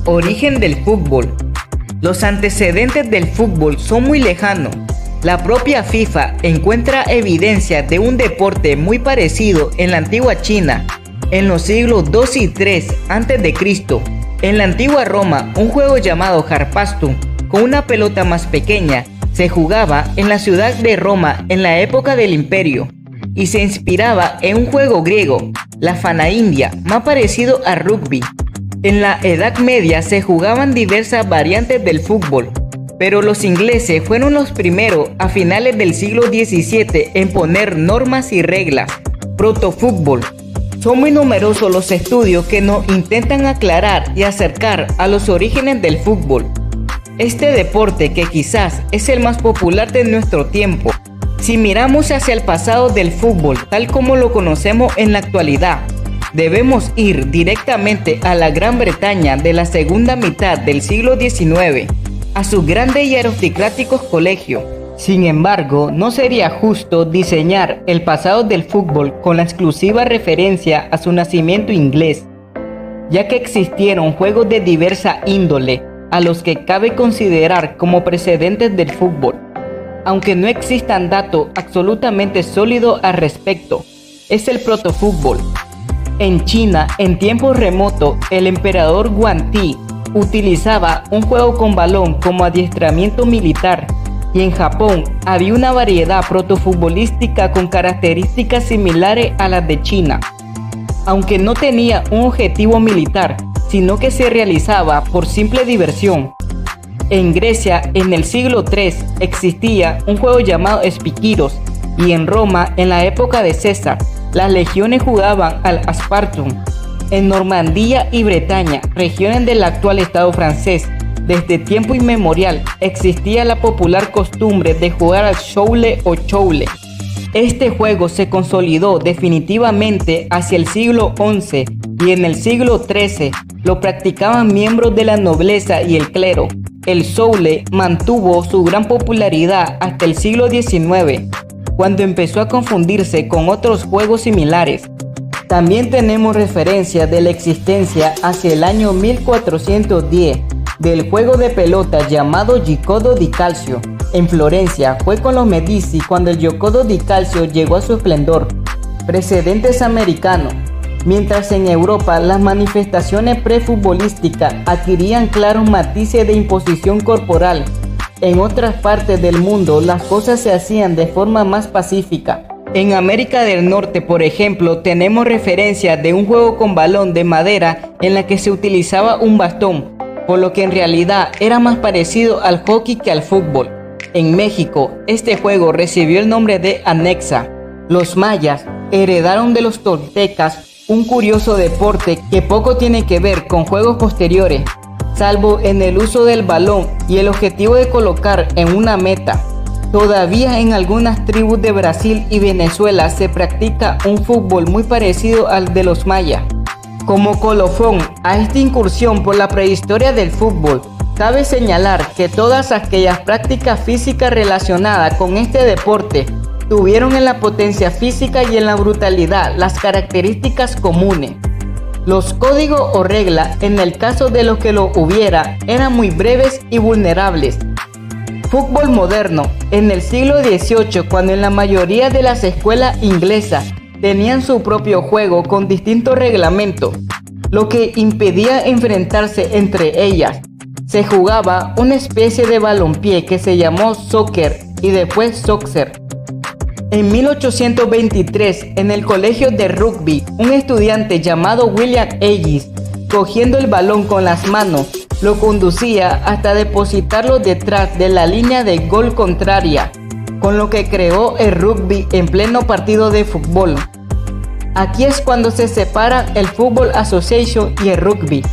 Origen del fútbol. Los antecedentes del fútbol son muy lejanos. La propia FIFA encuentra evidencia de un deporte muy parecido en la antigua China, en los siglos II y III a.C. En la antigua Roma, un juego llamado Harpastum, con una pelota más pequeña, se jugaba en la ciudad de Roma en la época del Imperio, y se inspiraba en un juego griego, la Fana India, más parecido a rugby. En la Edad Media se jugaban diversas variantes del fútbol, pero los ingleses fueron los primeros a finales del siglo XVII en poner normas y reglas. Protofútbol. Son muy numerosos los estudios que nos intentan aclarar y acercar a los orígenes del fútbol. Este deporte, que quizás es el más popular de nuestro tiempo, si miramos hacia el pasado del fútbol tal como lo conocemos en la actualidad, debemos ir directamente a la Gran Bretaña de la segunda mitad del siglo XIX, a sus grandes y aristocráticos colegios. Sin embargo, no sería justo diseñar el pasado del fútbol con la exclusiva referencia a su nacimiento inglés, ya que existieron juegos de diversa índole a los que cabe considerar como precedentes del fútbol, aunque no existan datos absolutamente sólidos al respecto. Es el protofútbol. En China, en tiempos remotos, el emperador Guangdi utilizaba un juego con balón como adiestramiento militar, y en Japón había una variedad protofutbolística con características similares a las de China, aunque no tenía un objetivo militar, sino que se realizaba por simple diversión. En Grecia, en el siglo III, existía un juego llamado Espiquiros, y en Roma, en la época de César, las legiones jugaban al Aspartum. En Normandía y Bretaña, regiones del actual estado francés, desde tiempo inmemorial existía la popular costumbre de jugar al choule o choule. Este juego se consolidó definitivamente hacia el siglo XI, y en el siglo XIII lo practicaban miembros de la nobleza y el clero. El choule mantuvo su gran popularidad hasta el siglo XIX, cuando empezó a confundirse con otros juegos similares. También tenemos referencia de la existencia hacia el año 1410 del juego de pelota llamado Giocodo di Calcio. En Florencia fue con los Medici cuando el Giocodo di Calcio llegó a su esplendor. Precedentes americanos. Mientras en Europa las manifestaciones prefutbolísticas adquirían claros matices de imposición corporal, en otras partes del mundo las cosas se hacían de forma más pacífica. En América del Norte, por ejemplo, tenemos referencia de un juego con balón de madera en la que se utilizaba un bastón, por lo que en realidad era más parecido al hockey que al fútbol. En México, este juego recibió el nombre de anexa. Los mayas heredaron de los toltecas un curioso deporte que poco tiene que ver con juegos posteriores, salvo en el uso del balón y el objetivo de colocar en una meta. Todavía en algunas tribus de Brasil y Venezuela se practica un fútbol muy parecido al de los mayas. Como colofón a esta incursión por la prehistoria del fútbol, cabe señalar que todas aquellas prácticas físicas relacionadas con este deporte tuvieron en la potencia física y en la brutalidad las características comunes. Los códigos o reglas, en el caso de los que lo hubiera, eran muy breves y vulnerables. Fútbol moderno. En el siglo XVIII, cuando en la mayoría de las escuelas inglesas tenían su propio juego con distintos reglamentos, lo que impedía enfrentarse entre ellas, se jugaba una especie de balompié que se llamó soccer y después soccer. En 1823, en el colegio de rugby, un estudiante llamado William Ellis, cogiendo el balón con las manos, lo conducía hasta depositarlo detrás de la línea de gol contraria, con lo que creó el rugby en pleno partido de fútbol. Aquí es cuando se separan el Football Association y el rugby.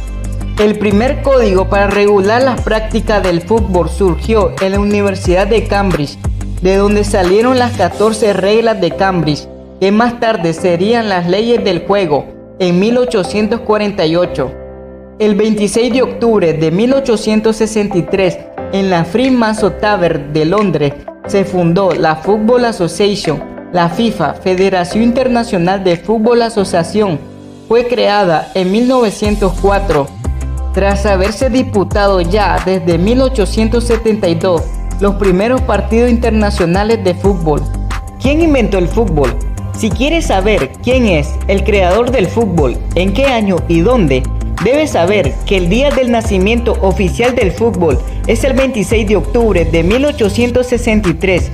El primer código para regular las prácticas del fútbol surgió en la Universidad de Cambridge, de donde salieron las 14 reglas de Cambridge, que más tarde serían las leyes del juego, en 1848. El 26 de octubre de 1863, en la Fremantle Tavern de Londres, se fundó la Football Association. La FIFA, Federación Internacional de Fútbol Asociación, fue creada en 1904. tras haberse disputado ya desde 1872 los primeros partidos internacionales de fútbol. ¿Quién inventó el fútbol? Si quieres saber quién es el creador del fútbol, en qué año y dónde, debes saber que el día del nacimiento oficial del fútbol es el 26 de octubre de 1863,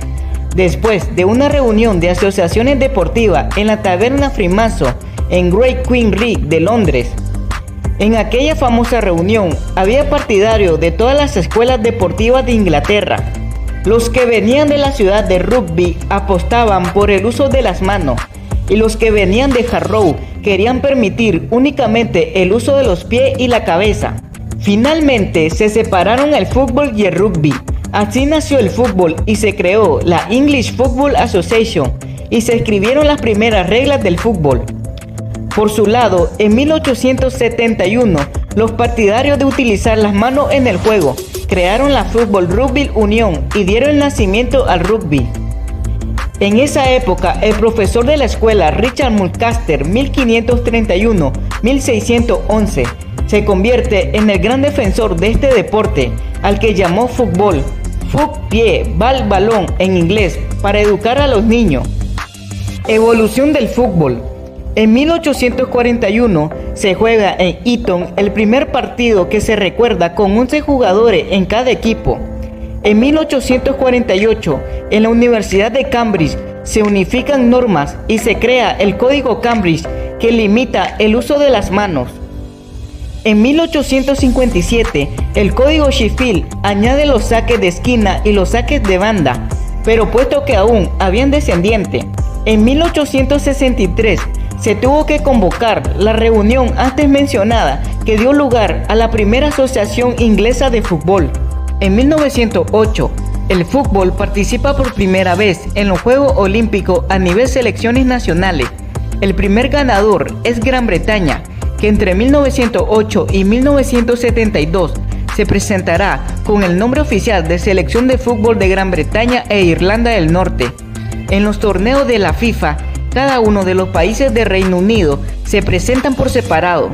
después de una reunión de asociaciones deportivas en la taberna Freemason en Great Queen Street de Londres. En aquella famosa reunión había partidarios de todas las escuelas deportivas de Inglaterra. Los que venían de la ciudad de Rugby apostaban por el uso de las manos, y los que venían de Harrow querían permitir únicamente el uso de los pies y la cabeza. Finalmente se separaron el fútbol y el rugby. Así nació el fútbol y se creó la English Football Association y se escribieron las primeras reglas del fútbol. Por su lado, en 1871, los partidarios de utilizar las manos en el juego crearon la Football Rugby Union y dieron el nacimiento al rugby. En esa época, el profesor de la escuela Richard Mulcaster, 1531-1611, se convierte en el gran defensor de este deporte, al que llamó fútbol, foot pie, ball balón en inglés, para educar a los niños. Evolución del fútbol. En 1841 se juega en Eton el primer partido que se recuerda con 11 jugadores en cada equipo. En 1848, en la Universidad de Cambridge se unifican normas y se crea el Código Cambridge que limita el uso de las manos. En 1857, el Código Sheffield añade los saques de esquina y los saques de banda, pero puesto que aún habían descendientes. En 1863 se tuvo que convocar la reunión antes mencionada que dio lugar a la primera asociación inglesa de fútbol. En 1908, el fútbol participa por primera vez en los Juegos Olímpicos a nivel selecciones nacionales. El primer ganador es Gran Bretaña, que entre 1908 y 1972 se presentará con el nombre oficial de Selección de Fútbol de Gran Bretaña e Irlanda del Norte. En los torneos de la FIFA, cada uno de los países de Reino Unido se presentan por separado.